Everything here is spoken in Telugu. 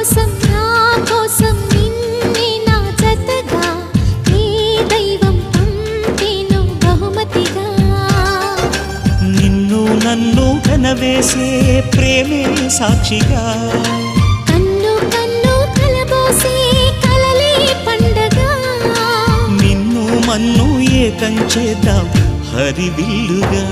కోసం నా కోసం నిన్నే నా జతగా నీ దైవం పంపేను బహుమతిగా. నిన్ను నన్ను కనవేసే ప్రేమే సాక్షిగా, కన్ను కన్ను కలబోసే కలలే పండగ. నిన్ను మన్ను ఏకం చేద్దాం హరివిల్లుగా.